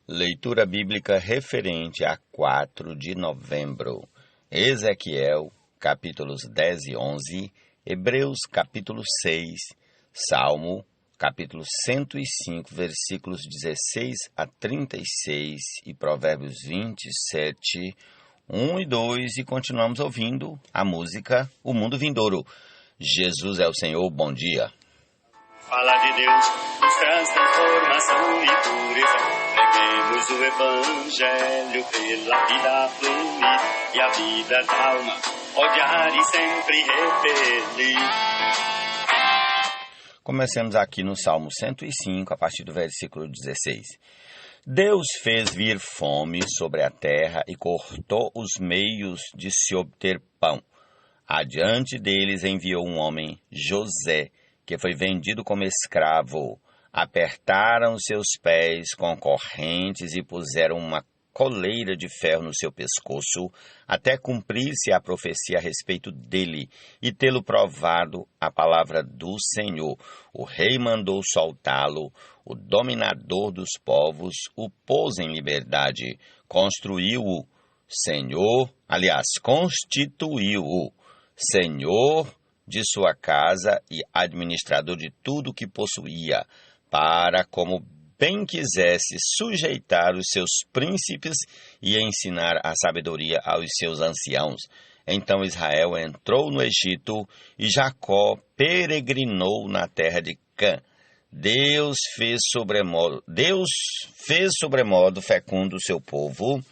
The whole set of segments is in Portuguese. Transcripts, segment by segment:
Leitura bíblica referente a 4 de novembro. Ezequiel, capítulos 10 e 11, Hebreus, capítulo 6, Salmo, capítulo 105, versículos 16 a 36 e Provérbios 27, 1 e 2, e continuamos ouvindo a música O Mundo Vindouro. Jesus é o Senhor, bom dia. Fala de Deus, nos traz transformação e pureza. Preguemos o Evangelho pela vida fluir e a vida da alma odiar e sempre repelir. Comecemos aqui no Salmo 105, a partir do versículo 16. Deus fez vir fome sobre a terra e cortou os meios de se obter pão. Adiante deles enviou um homem, José, que foi vendido como escravo. Apertaram seus pés com correntes e puseram uma coleira de ferro no seu pescoço, até cumprir-se a profecia a respeito dele, e tê-lo provado a palavra do Senhor. O rei mandou soltá-lo, o dominador dos povos o pôs em liberdade, constituiu-o senhor de sua casa e administrador de tudo o que possuía, para, como bem quisesse, sujeitar os seus príncipes e ensinar a sabedoria aos seus anciãos. Então Israel entrou no Egito e Jacó peregrinou na terra de Cã. Deus fez sobremodo fecundo o seu povo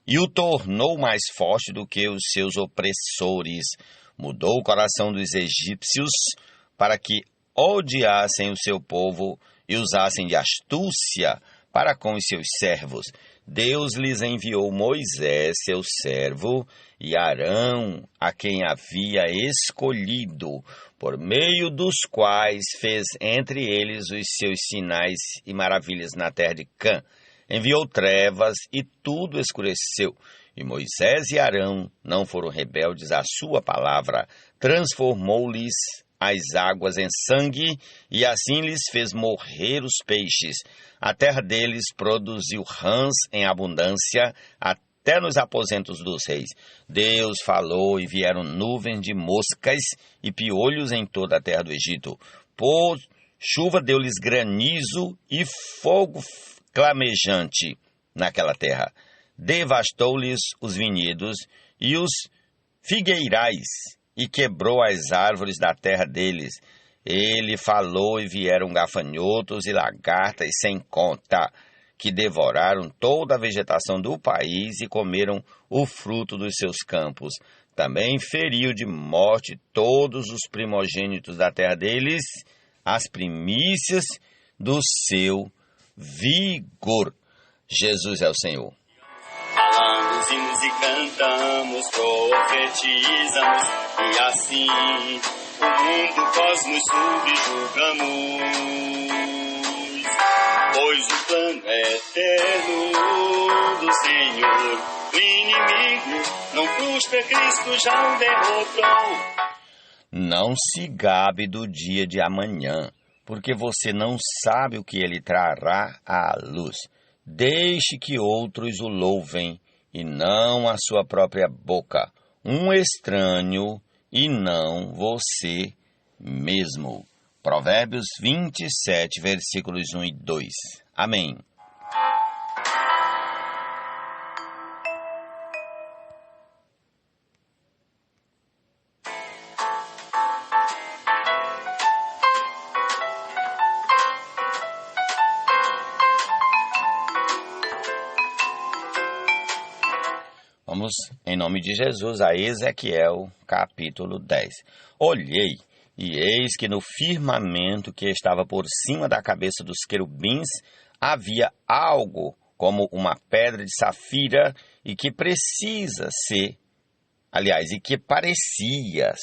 e o tornou mais forte do que os seus opressores. Mudou o coração dos egípcios para que odiassem o seu povo e usassem de astúcia para com os seus servos. Deus lhes enviou Moisés, seu servo, e Arão, a quem havia escolhido, por meio dos quais fez entre eles os seus sinais e maravilhas na terra de Cã. Enviou trevas e tudo escureceu. E Moisés e Arão não foram rebeldes à sua palavra. Transformou-lhes as águas em sangue, e assim lhes fez morrer os peixes. A terra deles produziu rãs em abundância, até nos aposentos dos reis. Deus falou, e vieram nuvens de moscas e piolhos em toda a terra do Egito. Por chuva deu-lhes granizo e fogo flamejante naquela terra. Devastou-lhes os vinhedos e os figueirais, e quebrou as árvores da terra deles. Ele falou e vieram gafanhotos e lagartas sem conta, que devoraram toda a vegetação do país e comeram o fruto dos seus campos. Também feriu de morte todos os primogênitos da terra deles, as primícias do seu vigor. Jesus é o Senhor. Falamos, hinos e cantamos, profetizamos, e assim o mundo, o cosmos subjugamos. Pois o plano eterno do Senhor, o inimigo não frustra, Cristo já o derrotou. Não se gabe do dia de amanhã, porque você não sabe o que ele trará à luz. Deixe que outros o louvem, e não a sua própria boca, um estranho, e não você mesmo. Provérbios 27, versículos 1 e 2. Amém. Vamos, em nome de Jesus, a Ezequiel, capítulo 10. Olhei, e eis que no firmamento que estava por cima da cabeça dos querubins havia algo como uma pedra de safira e que parecia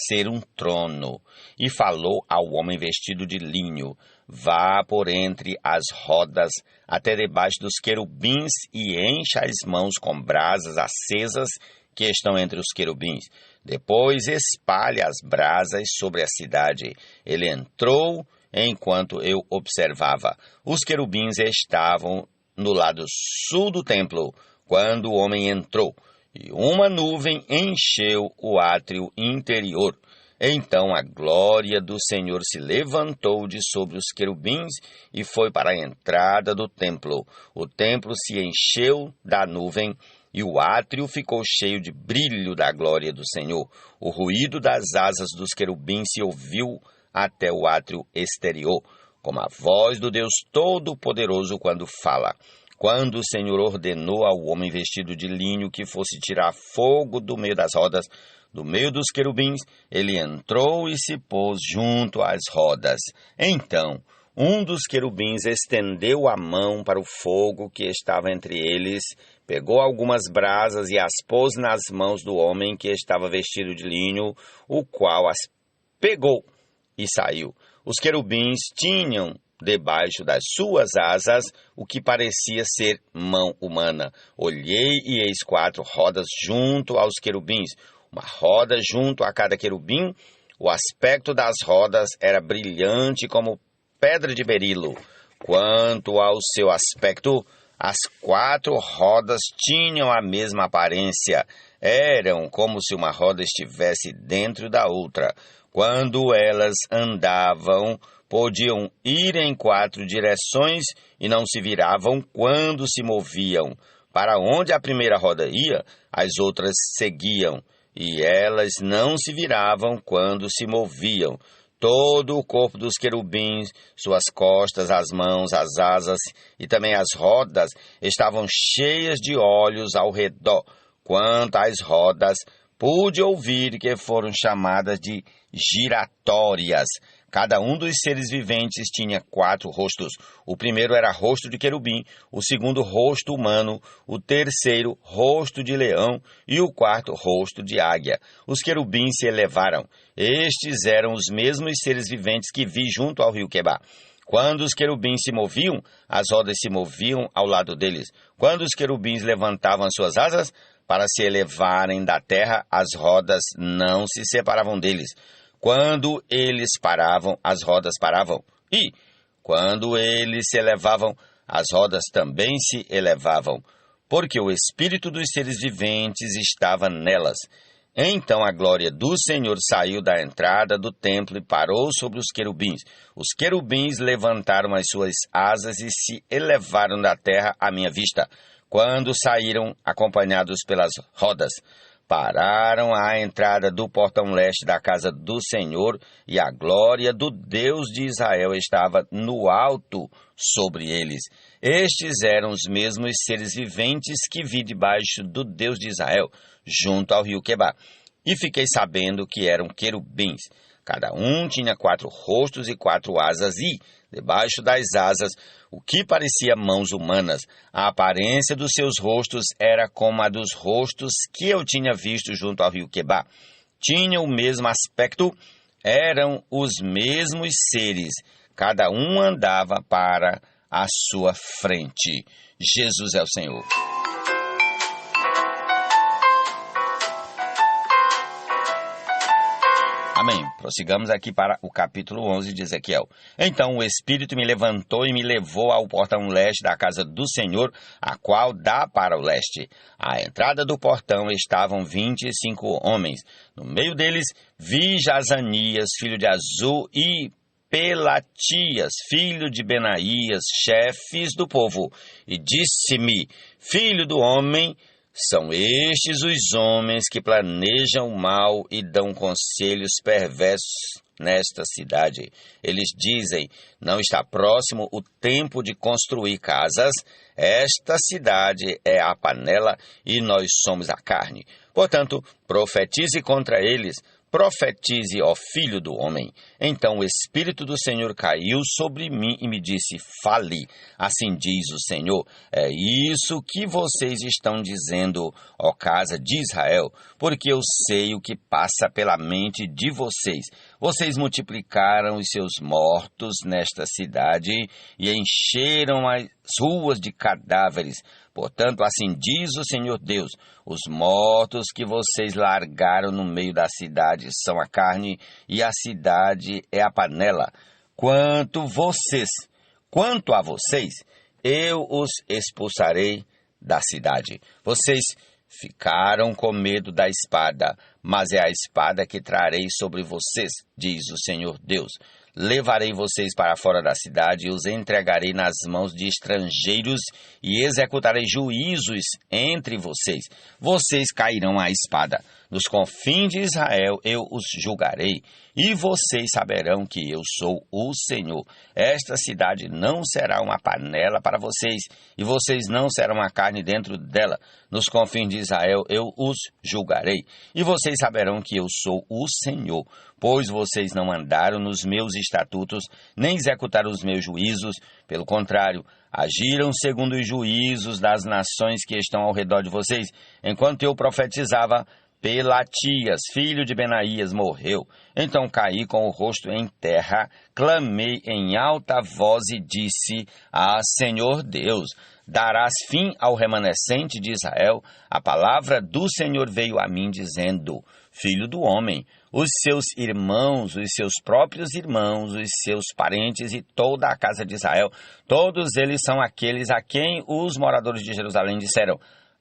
ser um trono. E falou ao homem vestido de linho: vá por entre as rodas até debaixo dos querubins e encha as mãos com brasas acesas que estão entre os querubins. Depois espalhe as brasas sobre a cidade. Ele entrou enquanto eu observava. Os querubins estavam no lado sul do templo, quando o homem entrou, e uma nuvem encheu o átrio interior. Então a glória do Senhor se levantou de sobre os querubins e foi para a entrada do templo. O templo se encheu da nuvem e o átrio ficou cheio de brilho da glória do Senhor. O ruído das asas dos querubins se ouviu até o átrio exterior, como a voz do Deus Todo-Poderoso quando fala. Quando o Senhor ordenou ao homem vestido de linho que fosse tirar fogo do meio das rodas, do meio dos querubins, ele entrou e se pôs junto às rodas. Então, um dos querubins estendeu a mão para o fogo que estava entre eles, pegou algumas brasas e as pôs nas mãos do homem que estava vestido de linho, o qual as pegou e saiu. Os querubins tinham debaixo das suas asas o que parecia ser mão humana. Olhei e eis 4 rodas junto aos querubins, uma roda junto a cada querubim. O aspecto das rodas era brilhante como pedra de berilo. Quanto ao seu aspecto, as 4 rodas tinham a mesma aparência. Eram como se uma roda estivesse dentro da outra. Quando elas andavam, podiam ir em 4 direções e não se viravam quando se moviam. Para onde a primeira roda ia, as outras seguiam, e elas não se viravam quando se moviam. Todo o corpo dos querubins, suas costas, as mãos, as asas e também as rodas estavam cheias de olhos ao redor. Quanto às rodas, pude ouvir que foram chamadas de giratórias. Cada um dos seres viventes tinha 4 rostos. O primeiro era rosto de querubim, o segundo rosto humano, o terceiro rosto de leão e o quarto rosto de águia. Os querubins se elevaram. Estes eram os mesmos seres viventes que vi junto ao rio Quebar. Quando os querubins se moviam, as rodas se moviam ao lado deles. Quando os querubins levantavam suas asas para se elevarem da terra, as rodas não se separavam deles. Quando eles paravam, as rodas paravam. E, quando eles se elevavam, as rodas também se elevavam, porque o espírito dos seres viventes estava nelas. Então a glória do Senhor saiu da entrada do templo e parou sobre os querubins. Os querubins levantaram as suas asas e se elevaram da terra à minha vista. Quando saíram, acompanhados pelas rodas, pararam à entrada do portão leste da casa do Senhor, e a glória do Deus de Israel estava no alto sobre eles. Estes eram os mesmos seres viventes que vi debaixo do Deus de Israel, junto ao rio Quebar. E fiquei sabendo que eram querubins. Cada um tinha 4 rostos e 4 asas e, debaixo das asas, o que parecia mãos humanas. A aparência dos seus rostos era como a dos rostos que eu tinha visto junto ao rio Quebar. Tinham o mesmo aspecto, eram os mesmos seres. Cada um andava para a sua frente. Jesus é o Senhor. Amém. Prossigamos aqui para o capítulo 11 de Ezequiel. Então o Espírito me levantou e me levou ao portão leste da casa do Senhor, a qual dá para o leste. À entrada do portão estavam 25 homens. No meio deles vi Jazanias, filho de Azul, e Pelatias, filho de Benaías, chefes do povo. E disse-me: filho do homem, são estes os homens que planejam o mal e dão conselhos perversos nesta cidade. Eles dizem: não está próximo o tempo de construir casas. Esta cidade é a panela e nós somos a carne. Portanto, profetize contra eles. Profetize, ó filho do homem. Então o Espírito do Senhor caiu sobre mim e me disse: fale, assim diz o Senhor. É isso que vocês estão dizendo, ó casa de Israel, porque eu sei o que passa pela mente de vocês. Vocês multiplicaram os seus mortos nesta cidade e encheram as ruas de cadáveres. Portanto, assim diz o Senhor Deus: os mortos que vocês largaram no meio da cidade são a carne, e a cidade é a panela. Quanto a vocês, eu os expulsarei da cidade. Vocês ficaram com medo da espada, mas é a espada que trarei sobre vocês, diz o Senhor Deus. Levarei vocês para fora da cidade e os entregarei nas mãos de estrangeiros e executarei juízos entre vocês. Vocês cairão à espada. Nos confins de Israel eu os julgarei, e vocês saberão que eu sou o Senhor. Esta cidade não será uma panela para vocês, e vocês não serão a carne dentro dela. Nos confins de Israel eu os julgarei, e vocês saberão que eu sou o Senhor. Pois vocês não andaram nos meus estatutos, nem executaram os meus juízos. Pelo contrário, agiram segundo os juízos das nações que estão ao redor de vocês. Enquanto eu profetizava, Pelatias, filho de Benaías, morreu. Então caí com o rosto em terra, clamei em alta voz e disse: Ah, Senhor Deus, darás fim ao remanescente de Israel? A palavra do Senhor veio a mim dizendo: Filho do homem, os seus irmãos, os seus próprios irmãos, os seus parentes e toda a casa de Israel, todos eles são aqueles a quem os moradores de Jerusalém disseram: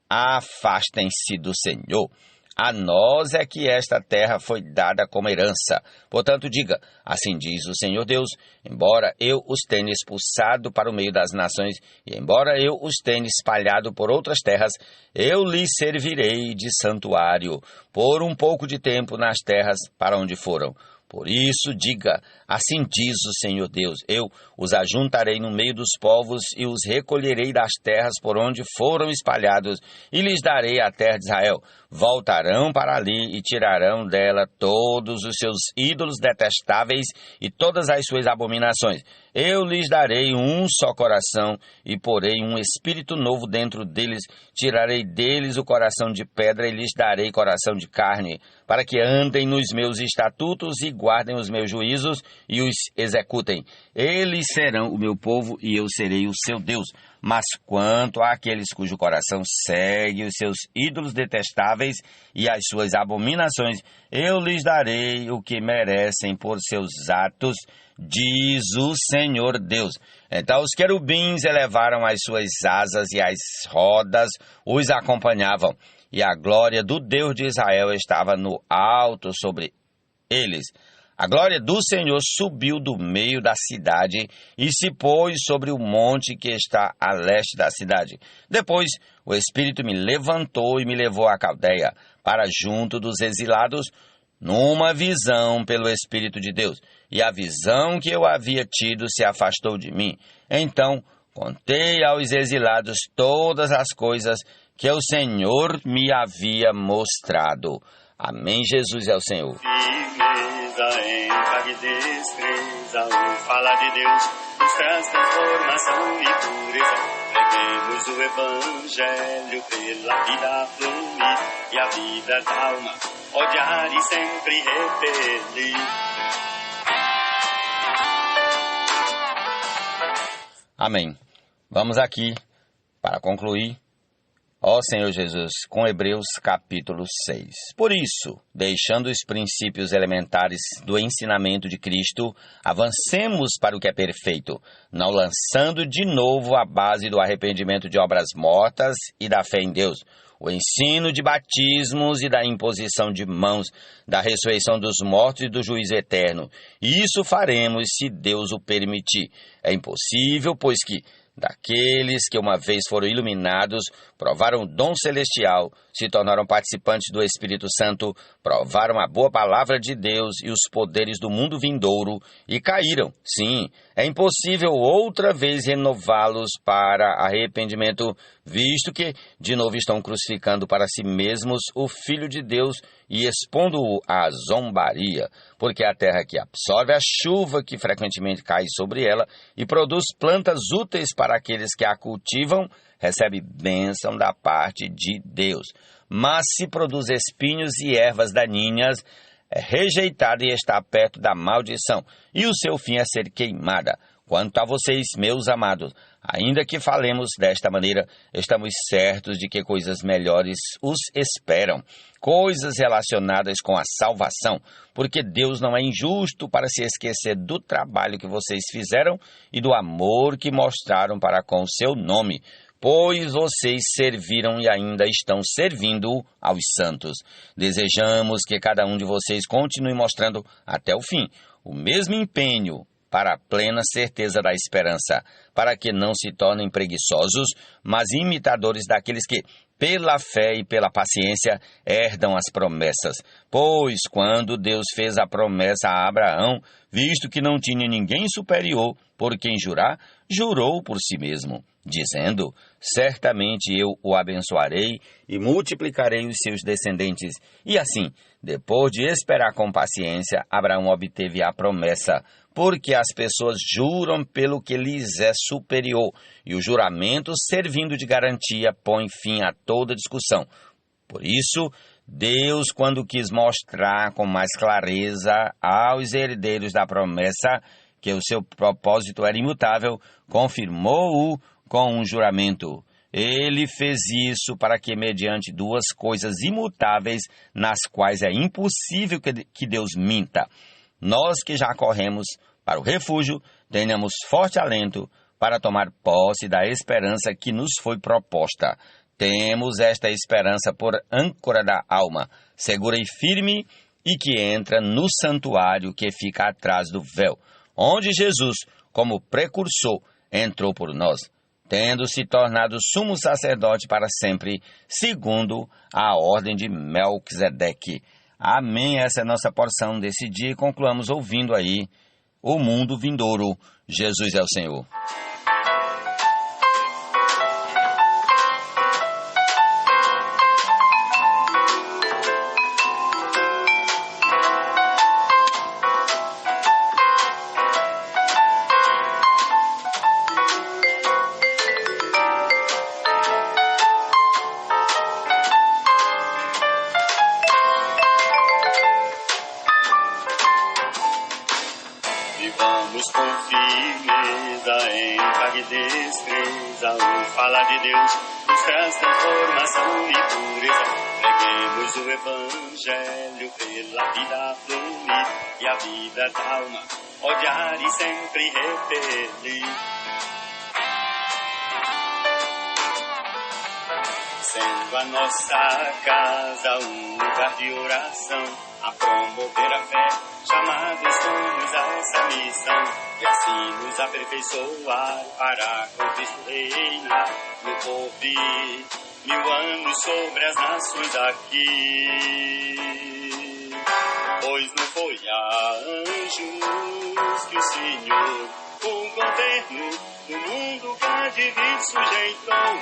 Afastem-se do Senhor. A nós é que esta terra foi dada como herança. Portanto, diga: assim diz o Senhor Deus, embora eu os tenha expulsado para o meio das nações, e embora eu os tenha espalhado por outras terras, eu lhes servirei de santuário por um pouco de tempo nas terras para onde foram. Por isso, diga: assim diz o Senhor Deus, eu os ajuntarei no meio dos povos e os recolherei das terras por onde foram espalhados, e lhes darei a terra de Israel. Voltarão para ali e tirarão dela todos os seus ídolos detestáveis e todas as suas abominações. Eu lhes darei um só coração e porei um espírito novo dentro deles. Tirarei deles o coração de pedra e lhes darei coração de carne, para que andem nos meus estatutos e guardem os meus juízos e os executem. Eles serão o meu povo e eu serei o seu Deus. Mas quanto àqueles cujo coração segue os seus ídolos detestáveis e as suas abominações, eu lhes darei o que merecem por seus atos, diz o Senhor Deus. Então os querubins elevaram as suas asas e as rodas os acompanhavam, e a glória do Deus de Israel estava no alto sobre eles. A glória do Senhor subiu do meio da cidade e se pôs sobre o monte que está a leste da cidade. Depois, o Espírito me levantou e me levou à Caldeia, para junto dos exilados, numa visão pelo Espírito de Deus. E a visão que eu havia tido se afastou de mim. Então, contei aos exilados todas as coisas que o Senhor me havia mostrado. Amém. Jesus é o Senhor. Entra e destreza, o falar de Deus nos traz transformação e pureza. Preguemos o Evangelho pela vida fluir, e a vida da alma odiar e sempre repelir. Amém. Vamos aqui, para concluir, ó Senhor Jesus, com Hebreus capítulo 6. Por isso, deixando os princípios elementares do ensinamento de Cristo, avancemos para o que é perfeito, não lançando de novo a base do arrependimento de obras mortas e da fé em Deus, o ensino de batismos e da imposição de mãos, da ressurreição dos mortos e do juízo eterno. Isso faremos se Deus o permitir. É impossível, pois que daqueles que uma vez foram iluminados, provaram o dom celestial, se tornaram participantes do Espírito Santo, provaram a boa palavra de Deus e os poderes do mundo vindouro e caíram. Sim, é impossível outra vez renová-los para arrependimento, visto que de novo estão crucificando para si mesmos o Filho de Deus e expondo-o à zombaria, porque a terra que absorve a chuva que frequentemente cai sobre ela e produz plantas úteis para aqueles que a cultivam, recebe bênção da parte de Deus. Mas se produz espinhos e ervas daninhas, é rejeitada e está perto da maldição, e o seu fim é ser queimada. Quanto a vocês, meus amados, Ainda que falemos desta maneira, estamos certos de que coisas melhores os esperam, coisas relacionadas com a salvação, porque Deus não é injusto para se esquecer do trabalho que vocês fizeram e do amor que mostraram para com o seu nome, pois vocês serviram e ainda estão servindo aos santos. Desejamos que cada um de vocês continue mostrando até o fim o mesmo empenho para a plena certeza da esperança, para que não se tornem preguiçosos, mas imitadores daqueles que, pela fé e pela paciência, herdam as promessas. Pois, quando Deus fez a promessa a Abraão, visto que não tinha ninguém superior por quem jurar, jurou por si mesmo, dizendo: certamente eu o abençoarei e multiplicarei os seus descendentes. E assim, depois de esperar com paciência, Abraão obteve a promessa, porque as pessoas juram pelo que lhes é superior, e o juramento, servindo de garantia, põe fim a toda discussão. Por isso, Deus, quando quis mostrar com mais clareza aos herdeiros da promessa que o seu propósito era imutável, confirmou-o com um juramento. Ele fez isso para que, mediante duas coisas imutáveis, nas quais é impossível que Deus minta, nós que já corremos para o refúgio, tenhamos forte alento para tomar posse da esperança que nos foi proposta. Temos esta esperança por âncora da alma, segura e firme, e que entra no santuário que fica atrás do véu, onde Jesus, como precursor, entrou por nós, tendo se tornado sumo sacerdote para sempre, segundo a ordem de Melquisedeque. Amém. Essa é a nossa porção desse dia e concluamos ouvindo aí o mundo vindouro. Jesus é o Senhor. Vivamos com firmeza, encargue e destreza, o falar de Deus nos traz transformação e pureza. Preguemos o Evangelho pela vida fluir, e a vida da alma odiar e sempre repelir. Sendo a nossa casa um lugar de oração, a promover a fé, chamados somos a essa missão, e assim nos aperfeiçoar para com Cristo reinar no porvir, 1000 anos sobre as nações aqui. Pois não foi a anjos que o Senhor o governo do mundo que há de vir sujeitou,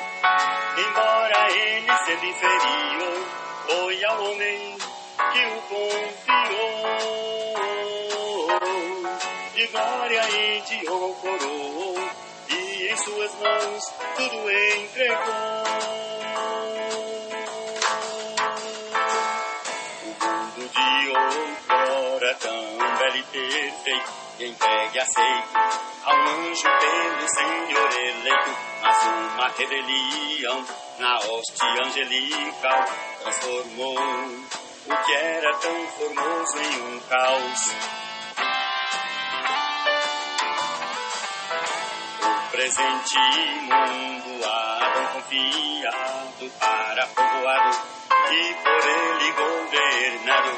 embora ele sendo inferior, foi ao homem que o confiou, de glória e de honra coroou, e em suas mãos tudo entregou. O mundo de outrora, tão belo e perfeito, e entregue aceito a um anjo pelo Senhor eleito, mas uma rebelião na hoste angelical transformou o que era tão formoso em um caos. O presente mundo Adão confiado para povoado e por ele governado,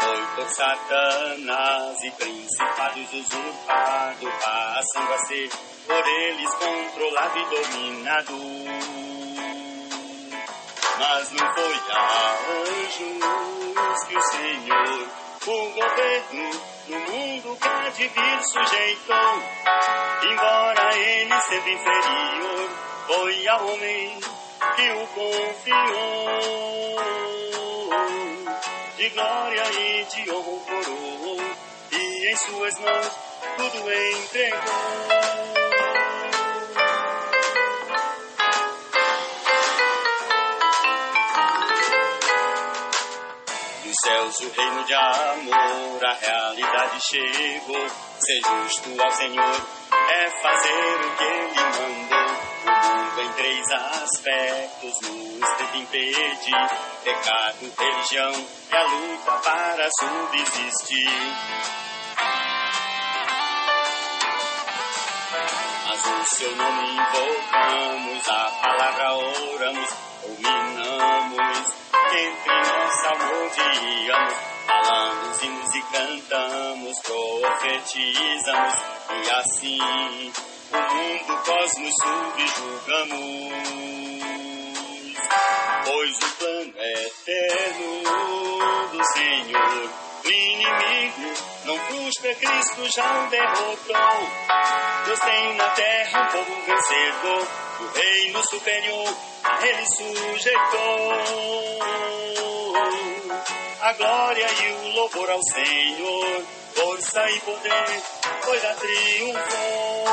foi por Satanás e principados usurpado, passando a ser por eles controlado e dominado. Mas não foi a anjos que o Senhor o governo no mundo que há de vir sujeitou, embora ele sendo inferior, foi ao homem que o confiou, de glória e de honra coroou, e em suas mãos tudo entregou. Dos céus o reino de amor, a realidade chegou. Ser justo ao Senhor é fazer o que ele mandou. em 3 aspectos nos tenta impedir: pecado, religião e a luta para subsistir. Mas o seu nome invocamos, a palavra oramos, ruminamos, entre nós salmodiamos, falamos, hinos e cantamos, profetizamos, e assim o mundo, o cosmos subjugamos. Pois o plano eterno do Senhor, o inimigo não frustra, Cristo já o derrotou. Deus tem na terra um povo vencedor, o reino superior a ele sujeitou. A glória e o louvor ao Senhor, força e poder, pois já triunfou.